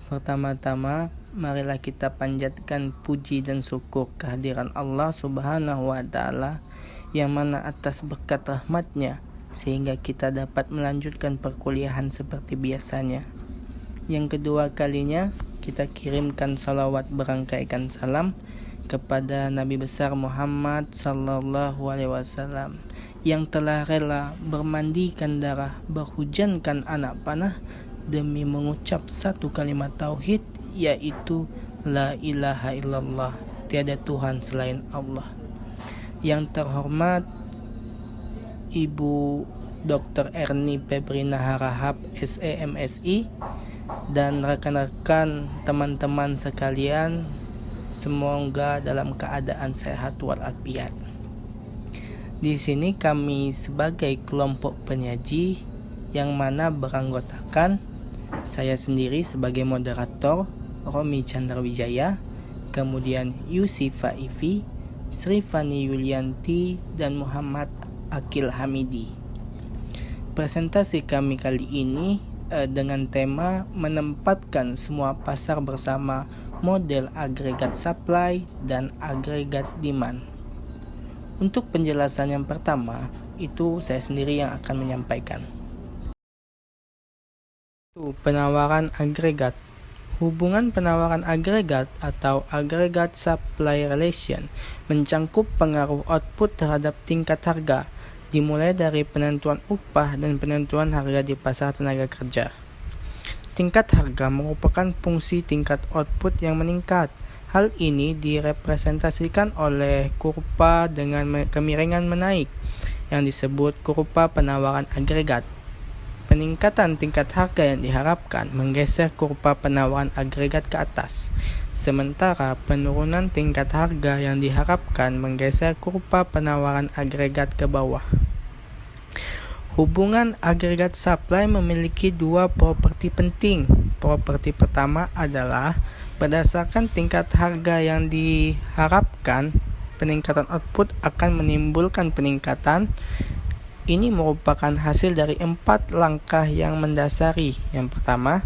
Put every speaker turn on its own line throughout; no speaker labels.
Pertama-tama, marilah kita panjatkan puji dan syukur kehadiran Allah Subhanahu wa Ta'ala, yang mana atas berkat rahmatnya sehingga kita dapat melanjutkan perkuliahan seperti biasanya. Yang kedua kalinya, kita kirimkan salawat berangkaikan salam kepada Nabi besar Muhammad sallallahu alaihi wasallam yang telah rela bermandikan darah, berhujankan anak panah demi mengucap satu kalimat tauhid, yaitu la ilaha illallah, tiada Tuhan selain Allah. Yang terhormat Ibu Dr. Erni Pebrina Harahap SEMSI dan rekan-rekan teman-teman sekalian, semoga dalam keadaan sehat walafiat. Di sini kami sebagai kelompok penyaji yang mana beranggotakan saya sendiri sebagai moderator Romi Chandra-Wijaya, kemudian Yusifa Ivi, Srifani Yulianti, dan Muhammad Akil Hamidi. Presentasi kami kali ini dengan tema menempatkan semua pasar bersama model agregat supply dan agregat demand. Untuk penjelasan yang pertama, itu saya sendiri yang akan menyampaikan. Penawaran agregat. Hubungan penawaran agregat atau agregat supply relation mencangkup pengaruh output terhadap tingkat harga, dimulai dari penentuan upah dan penentuan harga di pasar tenaga kerja. Tingkat harga merupakan fungsi tingkat output yang meningkat. Hal ini direpresentasikan oleh kurva dengan kemiringan menaik yang disebut kurva penawaran agregat. Peningkatan tingkat harga yang diharapkan menggeser kurva penawaran agregat ke atas, sementara penurunan tingkat harga yang diharapkan menggeser kurva penawaran agregat ke bawah. Hubungan agregat supply memiliki dua properti penting. Properti pertama adalah berdasarkan tingkat harga yang diharapkan, peningkatan output akan menimbulkan peningkatan. Ini merupakan hasil dari 4 langkah yang mendasari. Yang pertama,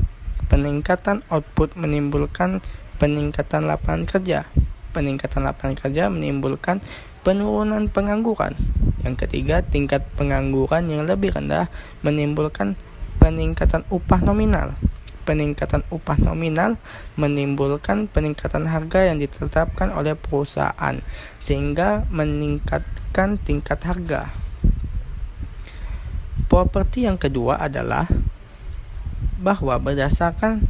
peningkatan output menimbulkan peningkatan lapangan kerja. Peningkatan lapangan kerja menimbulkan penurunan pengangguran. Yang ketiga, tingkat pengangguran yang lebih rendah menimbulkan peningkatan upah nominal. Peningkatan upah nominal menimbulkan peningkatan harga yang ditetapkan oleh perusahaan, sehingga meningkatkan tingkat harga. Properti yang kedua adalah bahwa berdasarkan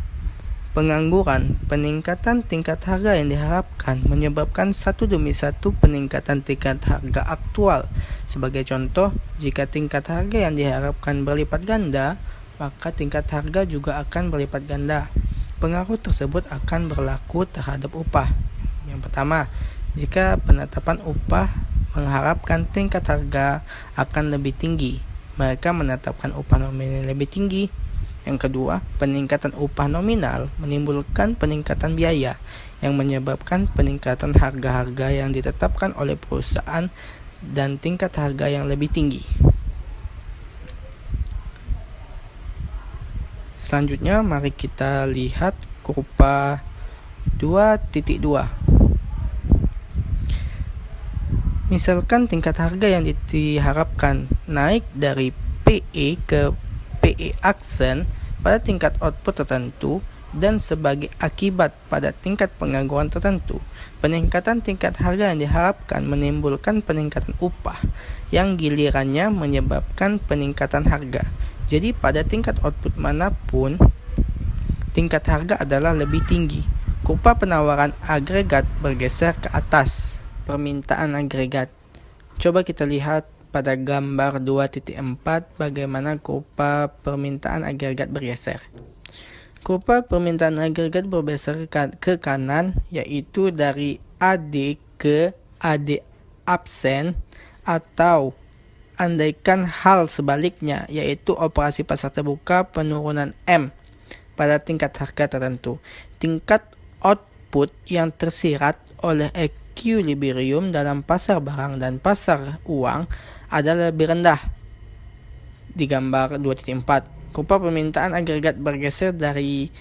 pengangguran, peningkatan tingkat harga yang diharapkan menyebabkan satu demi satu peningkatan tingkat harga aktual. Sebagai contoh, jika tingkat harga yang diharapkan berlipat ganda, maka tingkat harga juga akan berlipat ganda. Pengaruh tersebut akan berlaku terhadap upah. Yang pertama, jika penetapan upah mengharapkan tingkat harga akan lebih tinggi, mereka menetapkan upah nominal yang lebih tinggi. Yang kedua, peningkatan upah nominal menimbulkan peningkatan biaya yang menyebabkan peningkatan harga-harga yang ditetapkan oleh perusahaan dan tingkat harga yang lebih tinggi. Selanjutnya, mari kita lihat kurva 2.2. Misalkan tingkat harga yang diharapkan naik dari PE ke PE aksen pada tingkat output tertentu dan sebagai akibat pada tingkat pengangguran tertentu. Peningkatan tingkat harga yang diharapkan menimbulkan peningkatan upah yang gilirannya menyebabkan peningkatan harga. Jadi pada tingkat output manapun, tingkat harga adalah lebih tinggi. Kurva penawaran agregat bergeser ke atas. Permintaan agregat. Coba kita lihat pada gambar 2.4 bagaimana kurva permintaan agregat bergeser. Kurva permintaan agregat bergeser ke kanan, yaitu dari AD ke AD absen, atau andaikan hal sebaliknya, yaitu operasi pasar terbuka penurunan M pada tingkat harga tertentu. Tingkat output yang tersirat oleh equilibrium dalam pasar barang dan pasar uang adalah lebih rendah. Di gambar 2.4, kurva permintaan agregat bergeser dari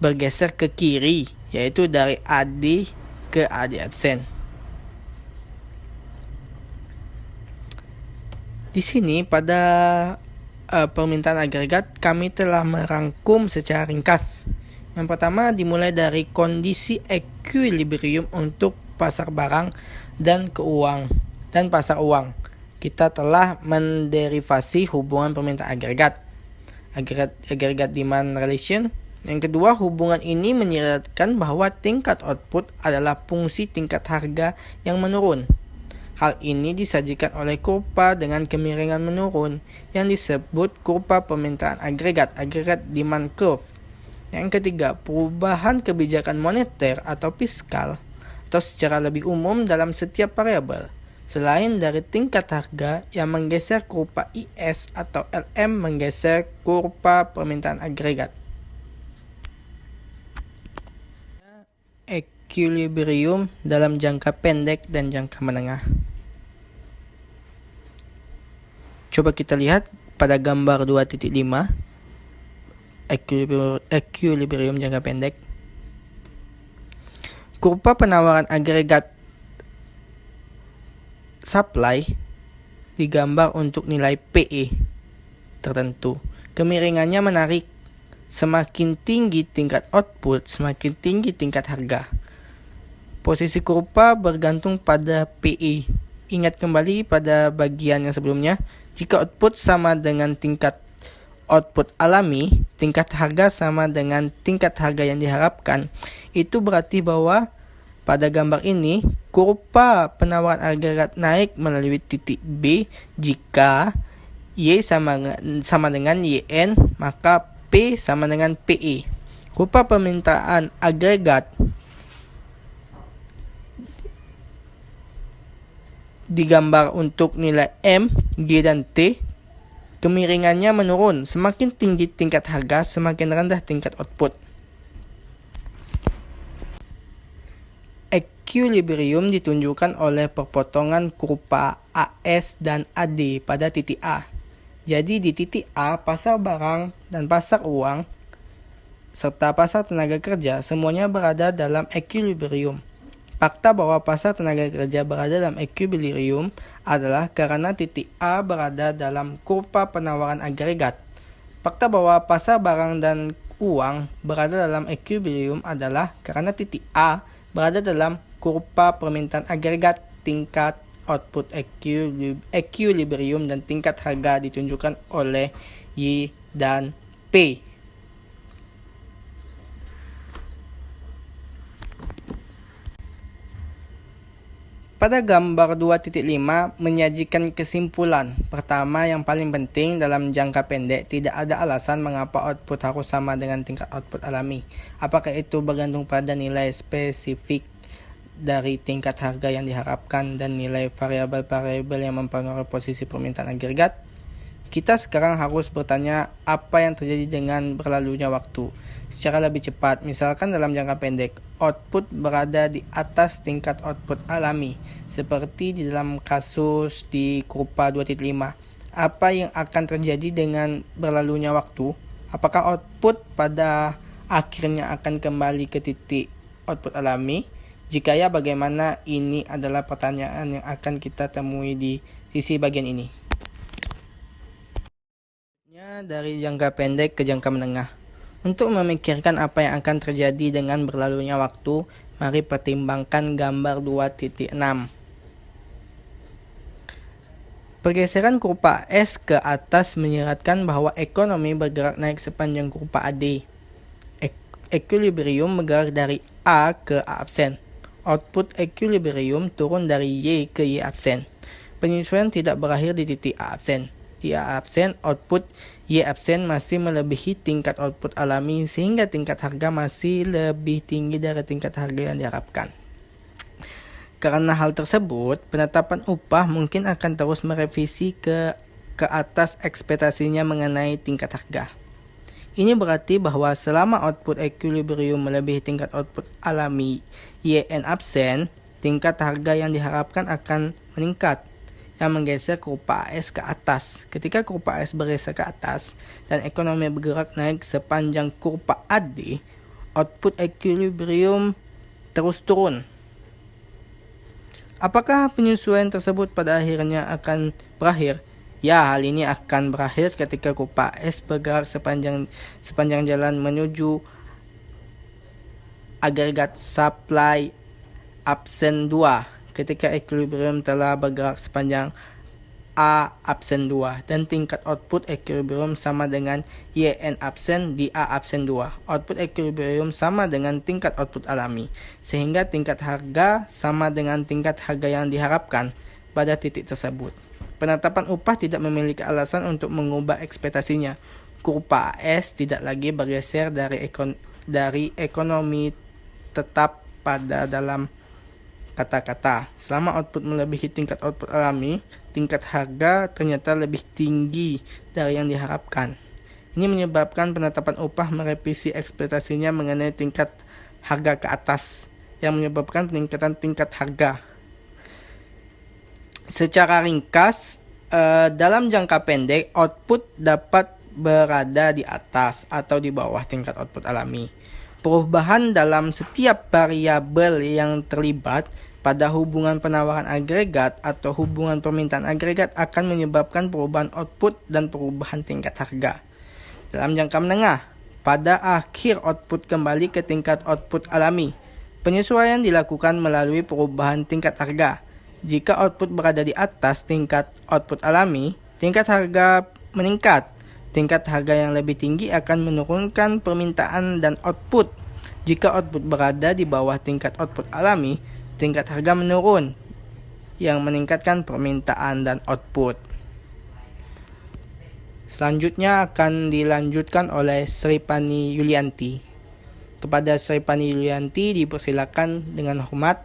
bergeser ke kiri, yaitu dari AD ke AD absen. Di sini pada permintaan agregat kami telah merangkum secara ringkas. Yang pertama dimulai dari kondisi equilibrium untuk pasar barang dan pasar uang. Kita telah menderivasi hubungan permintaan agregat demand relation. Yang kedua, hubungan ini menyiratkan bahwa tingkat output adalah fungsi tingkat harga yang menurun. Hal ini disajikan oleh kurva dengan kemiringan menurun yang disebut kurva permintaan agregat demand curve. Yang ketiga, perubahan kebijakan moneter atau fiskal atau secara lebih umum dalam setiap variabel selain dari tingkat harga yang menggeser kurva IS atau LM menggeser kurva permintaan agregat. Equilibrium dalam jangka pendek dan jangka menengah. Coba kita lihat pada gambar 2.5 equilibrium jangka pendek. Kurva penawaran agregat supply digambar untuk nilai PE tertentu. Kemiringannya menarik. Semakin tinggi tingkat output, semakin tinggi tingkat harga. Posisi kurva bergantung pada PE. Ingat kembali pada bagian yang sebelumnya, jika output sama dengan tingkat output alami, tingkat harga sama dengan tingkat harga yang diharapkan. Itu berarti bahwa pada gambar ini, kurva penawaran agregat naik melalui titik B. Jika Y sama dengan YN, maka P sama dengan PE. Kurva permintaan agregat digambar untuk nilai M, G, dan T. Kemiringannya menurun. Semakin tinggi tingkat harga, semakin rendah tingkat output. Equilibrium ditunjukkan oleh perpotongan kurva AS dan AD pada titik A. Jadi di titik A, pasar barang dan pasar uang serta pasar tenaga kerja semuanya berada dalam equilibrium. Fakta bahwa pasar tenaga kerja berada dalam equilibrium adalah karena titik A berada dalam kurva penawaran agregat. Fakta bahwa pasar barang dan uang berada dalam equilibrium adalah karena titik A berada dalam kurva permintaan agregat. Tingkat output equilibrium dan tingkat harga ditunjukkan oleh Y dan P. Pada gambar 2.5 menyajikan kesimpulan. Pertama, yang paling penting dalam jangka pendek tidak ada alasan mengapa output harus sama dengan tingkat output alami. Apakah itu bergantung pada nilai spesifik dari tingkat harga yang diharapkan dan nilai variabel-variabel yang mempengaruhi posisi permintaan agregat? Kita sekarang harus bertanya apa yang terjadi dengan berlalunya waktu. Secara lebih cepat, misalkan dalam jangka pendek, output berada di atas tingkat output alami, seperti di dalam kasus di kurva 2.5. Apa yang akan terjadi dengan berlalunya waktu? Apakah output pada akhirnya akan kembali ke titik output alami? Jika ya, bagaimana? Ini adalah pertanyaan yang akan kita temui di sisi bagian ini. Dari jangka pendek ke jangka menengah. Untuk memikirkan apa yang akan terjadi dengan berlalunya waktu, mari pertimbangkan gambar 2.6. Pergeseran kurva S ke atas menyiratkan bahwa ekonomi bergerak naik sepanjang kurva AD. Equilibrium bergerak dari A ke A absen. Output equilibrium turun dari Y ke Y absen. Penyesuaian tidak berakhir di titik A absen. Di A absen, output Y absen masih melebihi tingkat output alami sehingga tingkat harga masih lebih tinggi dari tingkat harga yang diharapkan. Karena hal tersebut, penetapan upah mungkin akan terus merevisi ke atas ekspektasinya mengenai tingkat harga. Ini berarti bahwa selama output equilibrium melebihi tingkat output alami YN absen, tingkat harga yang diharapkan akan meningkat, yang menggeser kurva AS ke atas. Ketika kurva AS bergeser ke atas dan ekonomi bergerak naik sepanjang kurva AD, output equilibrium terus turun. Apakah penyesuaian tersebut pada akhirnya akan berakhir? Ya, hal ini akan berakhir ketika kurva S bergerak sepanjang jalan menuju agregat supply absen 2 ketika equilibrium telah bergerak sepanjang A absen 2 dan tingkat output equilibrium sama dengan YN absen di A absen 2. Output equilibrium sama dengan tingkat output alami, sehingga tingkat harga sama dengan tingkat harga yang diharapkan pada titik tersebut. Penetapan upah tidak memiliki alasan untuk mengubah ekspektasinya. Kurva S tidak lagi bergeser dari ekonomi tetap pada dalam kata-kata. Selama output melebihi tingkat output alami, tingkat harga ternyata lebih tinggi dari yang diharapkan. Ini menyebabkan penetapan upah merevisi ekspektasinya mengenai tingkat harga ke atas, yang menyebabkan peningkatan tingkat harga. Secara ringkas, dalam jangka pendek, output dapat berada di atas atau di bawah tingkat output alami. Perubahan dalam setiap variabel yang terlibat pada hubungan penawaran agregat atau hubungan permintaan agregat akan menyebabkan perubahan output dan perubahan tingkat harga. Dalam jangka menengah, pada akhir output kembali ke tingkat output alami. Penyesuaian dilakukan melalui perubahan tingkat harga. Jika output berada di atas tingkat output alami, tingkat harga meningkat. Tingkat harga yang lebih tinggi akan menurunkan permintaan dan output. Jika output berada di bawah tingkat output alami, tingkat harga menurun, yang meningkatkan permintaan dan output. Selanjutnya akan dilanjutkan oleh Sripani Yulianti. Kepada Sripani Yulianti dipersilakan dengan hormat.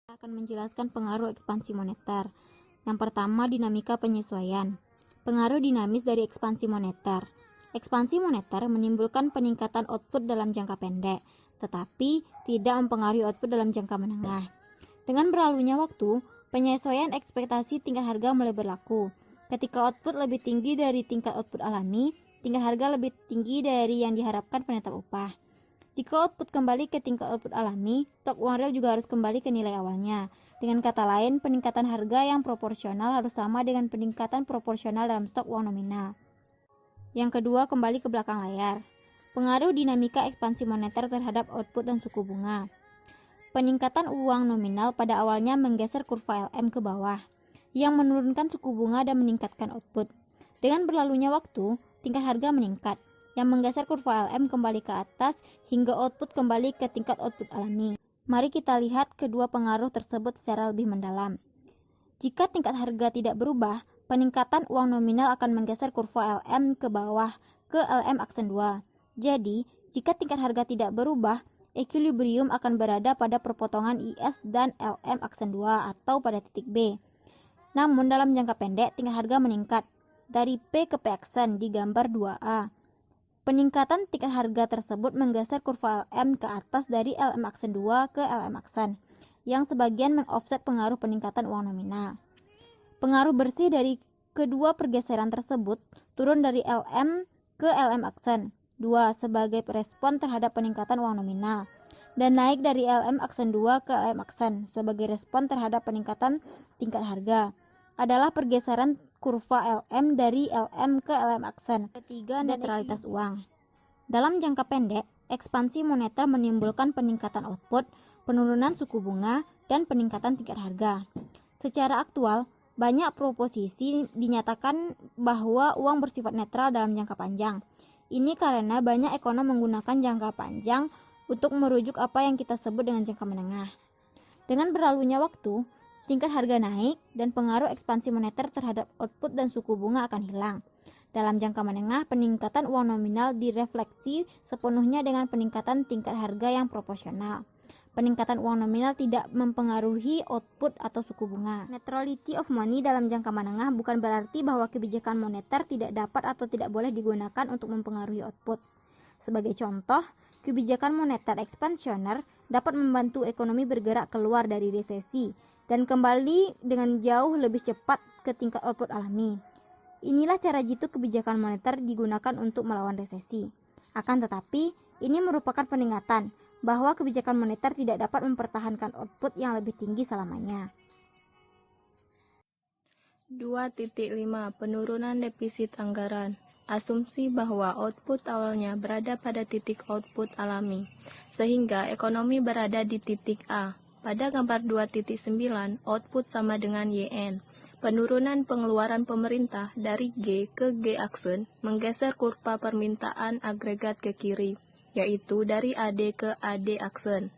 Akan menjelaskan pengaruh ekspansi moneter. Yang pertama, dinamika penyesuaian. Pengaruh dinamis dari ekspansi moneter. Ekspansi moneter menimbulkan peningkatan output dalam jangka pendek, tetapi tidak mempengaruhi output dalam jangka menengah. Dengan berlalunya waktu, penyesuaian ekspektasi tingkat harga mulai berlaku. Ketika output lebih tinggi dari tingkat output alami, tingkat harga lebih tinggi dari yang diharapkan penetap upah. Jika output kembali ke tingkat output alami, stok uang real juga harus kembali ke nilai awalnya. Dengan kata lain, peningkatan harga yang proporsional harus sama dengan peningkatan proporsional dalam stok uang nominal. Yang kedua, kembali ke belakang layar. Pengaruh dinamika ekspansi moneter terhadap output dan suku bunga. Peningkatan uang nominal pada awalnya menggeser kurva LM ke bawah, yang menurunkan suku bunga dan meningkatkan output. Dengan berlalunya waktu, tingkat harga meningkat, yang menggeser kurva LM kembali ke atas hingga output kembali ke tingkat output alami. Mari kita lihat kedua pengaruh tersebut secara lebih mendalam. Jika tingkat harga tidak berubah, peningkatan uang nominal akan menggeser kurva LM ke bawah ke LM aksen 2. Jadi, jika tingkat harga tidak berubah, equilibrium akan berada pada perpotongan IS dan LM aksen 2 atau pada titik B. Namun dalam jangka pendek, tingkat harga meningkat dari P ke P aksen di gambar 2A. Peningkatan tingkat harga tersebut menggeser kurva LM ke atas dari LM aksen 2 ke LM aksen, yang sebagian mengoffset pengaruh peningkatan uang nominal. Pengaruh bersih dari kedua pergeseran tersebut turun dari LM ke LM aksen 2 sebagai respon terhadap peningkatan uang nominal, dan naik dari LM aksen 2 ke LM aksen sebagai respon terhadap peningkatan tingkat harga. Adalah pergeseran kurva LM dari LM ke LM aksen. Ketiga, netralitas uang. Dalam jangka pendek, ekspansi moneter menimbulkan peningkatan output, penurunan suku bunga, dan peningkatan tingkat harga. Secara aktual, banyak proposisi dinyatakan bahwa uang bersifat netral dalam jangka panjang. Ini karena banyak ekonom menggunakan jangka panjang untuk merujuk apa yang kita sebut dengan jangka menengah. Dengan berlalunya waktu, tingkat harga naik dan pengaruh ekspansi moneter terhadap output dan suku bunga akan hilang. Dalam jangka menengah, peningkatan uang nominal direfleksi sepenuhnya dengan peningkatan tingkat harga yang proporsional. Peningkatan uang nominal tidak mempengaruhi output atau suku bunga. Neutrality of money dalam jangka menengah bukan berarti bahwa kebijakan moneter tidak dapat atau tidak boleh digunakan untuk mempengaruhi output. Sebagai contoh, kebijakan moneter ekspansioner dapat membantu ekonomi bergerak keluar dari resesi dan kembali dengan jauh lebih cepat ke tingkat output alami. Inilah cara jitu kebijakan moneter digunakan untuk melawan resesi. Akan tetapi, ini merupakan peningkatan bahwa kebijakan moneter tidak dapat mempertahankan output yang lebih tinggi selamanya.
2.5 Penurunan defisit anggaran. Asumsi bahwa output awalnya berada pada titik output alami, sehingga ekonomi berada di titik A. Pada gambar 2.9, output sama dengan YN. Penurunan pengeluaran pemerintah dari G ke G aksen menggeser kurva permintaan agregat ke kiri, yaitu dari AD ke AD aksen.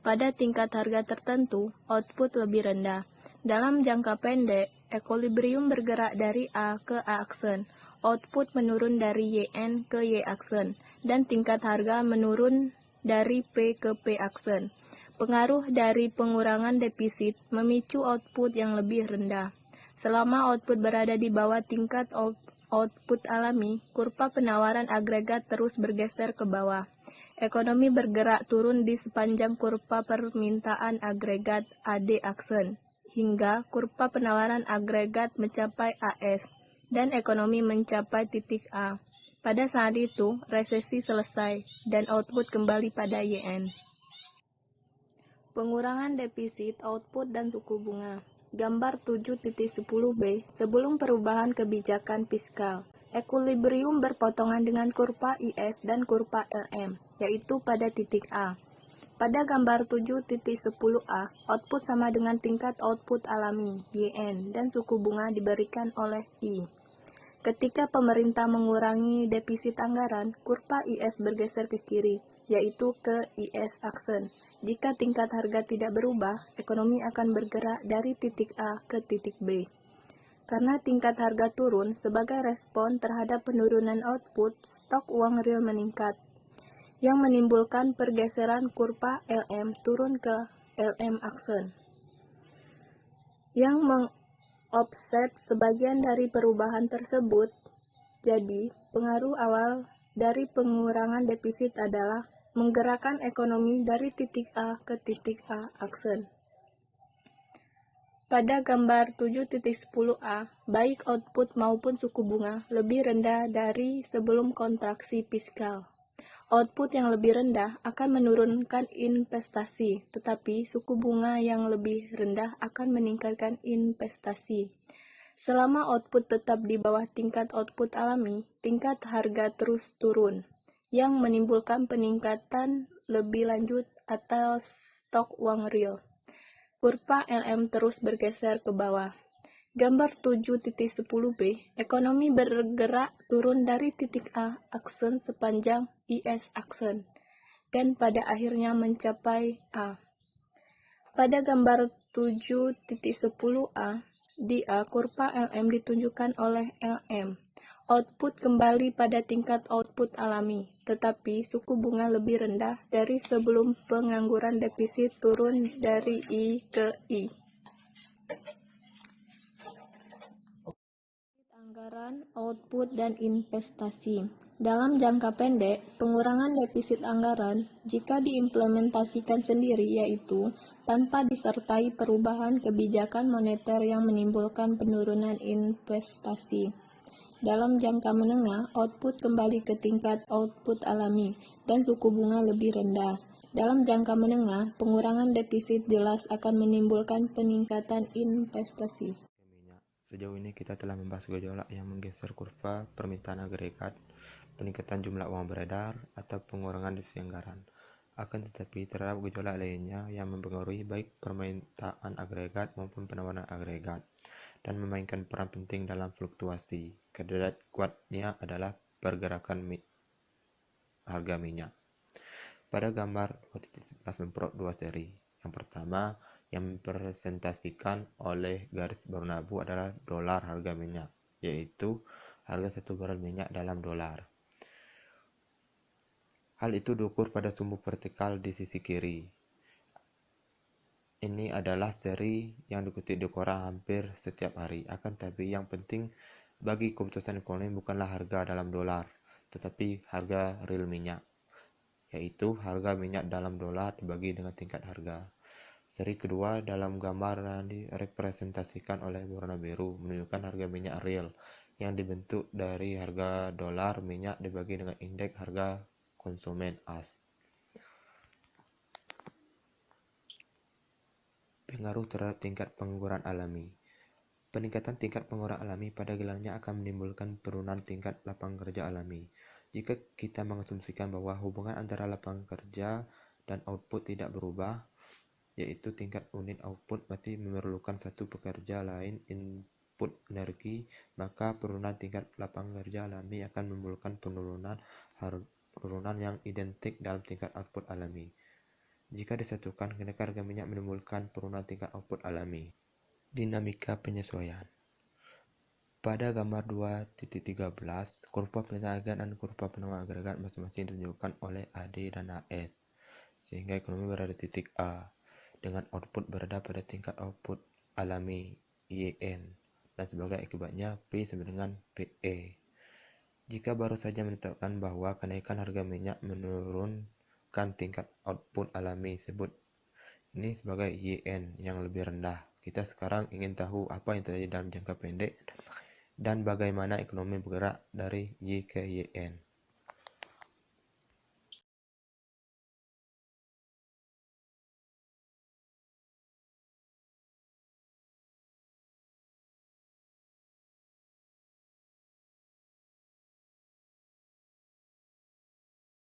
Pada tingkat harga tertentu, output lebih rendah. Dalam jangka pendek, equilibrium bergerak dari A ke A aksen, output menurun dari YN ke Y aksen, dan tingkat harga menurun dari P ke P aksen. Pengaruh dari pengurangan defisit memicu output yang lebih rendah. Selama output berada di bawah tingkat output alami, kurva penawaran agregat terus bergeser ke bawah. Ekonomi bergerak turun di sepanjang kurva permintaan agregat AD aksen, hingga kurva penawaran agregat mencapai AS, dan ekonomi mencapai titik A. Pada saat itu, resesi selesai, dan output kembali pada YN. Pengurangan defisit, output, dan suku bunga. Gambar 7.10b sebelum perubahan kebijakan fiskal. Equilibrium berpotongan dengan kurva IS dan kurva LM, yaitu pada titik A. Pada gambar 7.10a, output sama dengan tingkat output alami, YN, dan suku bunga diberikan oleh I. Ketika pemerintah mengurangi defisit anggaran, kurva IS bergeser ke kiri, yaitu ke IS aksen. Jika tingkat harga tidak berubah, ekonomi akan bergerak dari titik A ke titik B. Karena tingkat harga turun sebagai respon terhadap penurunan output, stok uang real meningkat, yang menimbulkan pergeseran kurva LM turun ke LM aksen, yang mengofset sebagian dari perubahan tersebut. Jadi, pengaruh awal dari pengurangan defisit adalah menggerakkan ekonomi dari titik A ke titik A aksen. Pada gambar 7.10a, baik output maupun suku bunga lebih rendah dari sebelum kontraksi fiskal. Output yang lebih rendah akan menurunkan investasi, tetapi suku bunga yang lebih rendah akan meningkatkan investasi. Selama output tetap di bawah tingkat output alami, tingkat harga terus turun, yang menimbulkan peningkatan lebih lanjut atas stok uang real. Kurva LM terus bergeser ke bawah. Gambar 7.10b, ekonomi bergerak turun dari titik A aksen sepanjang IS aksen, dan pada akhirnya mencapai A. Pada gambar 7.10a, di A kurva LM ditunjukkan oleh LM. Output kembali pada tingkat output alami, tetapi suku bunga lebih rendah dari sebelum pengangguran defisit turun dari I ke I. Anggaran, output, dan investasi. Dalam jangka pendek, pengurangan defisit anggaran jika diimplementasikan sendiri yaitu tanpa disertai perubahan kebijakan moneter yang menimbulkan penurunan investasi. Dalam jangka menengah, output kembali ke tingkat output alami dan suku bunga lebih rendah. Dalam jangka menengah, pengurangan defisit jelas akan menimbulkan peningkatan investasi.
Sejauh ini kita telah membahas gejolak yang menggeser kurva permintaan agregat, peningkatan jumlah uang beredar, atau pengurangan defisit anggaran. Akan tetapi, terdapat gejolak lainnya yang mempengaruhi baik permintaan agregat maupun penawaran agregat, dan memainkan peran penting dalam fluktuasi. Kandidat kuatnya adalah pergerakan harga minyak. Pada gambar 11 memperoleh dua seri. Yang pertama, yang dipresentasikan oleh garis berwarna-abu adalah dolar harga minyak, yaitu harga 1 barel minyak dalam dolar. Hal itu diukur pada sumbu vertikal di sisi kiri. Ini adalah seri yang dikutip di koran hampir setiap hari. Akan tetapi yang penting bagi keputusan ekonomi bukanlah harga dalam dolar, tetapi harga real minyak, yaitu harga minyak dalam dolar dibagi dengan tingkat harga. Seri kedua dalam gambar yang direpresentasikan oleh warna biru menunjukkan harga minyak real yang dibentuk dari harga dolar minyak dibagi dengan indeks harga konsumen AS. Pengaruh terhadap tingkat pengangguran alami. Peningkatan tingkat pengangguran alami pada gelarnya akan menimbulkan penurunan tingkat lapangan kerja alami. Jika kita mengasumsikan bahwa hubungan antara lapangan kerja dan output tidak berubah, yaitu tingkat unit output masih memerlukan satu pekerja lain input energi, maka penurunan tingkat lapangan kerja alami akan menimbulkan penurunan yang identik dalam tingkat output alami. Jika disatukan, kenaikan harga minyak menimbulkan penurunan tingkat output alami. Dinamika penyesuaian. Pada gambar 2.13, kurva peningkatan agregat dan kurva penambahan agregat masing-masing ditunjukkan oleh AD dan AS, sehingga ekonomi berada di titik A, dengan output berada pada tingkat output alami YN, dan sebagai akibatnya P sama dengan PE. Jika baru saja menetapkan bahwa kenaikan harga minyak menurunkan tingkat output alami, sebut ini sebagai YN yang lebih rendah. Kita sekarang ingin tahu apa yang terjadi dalam jangka pendek dan bagaimana ekonomi bergerak dari Y ke YN.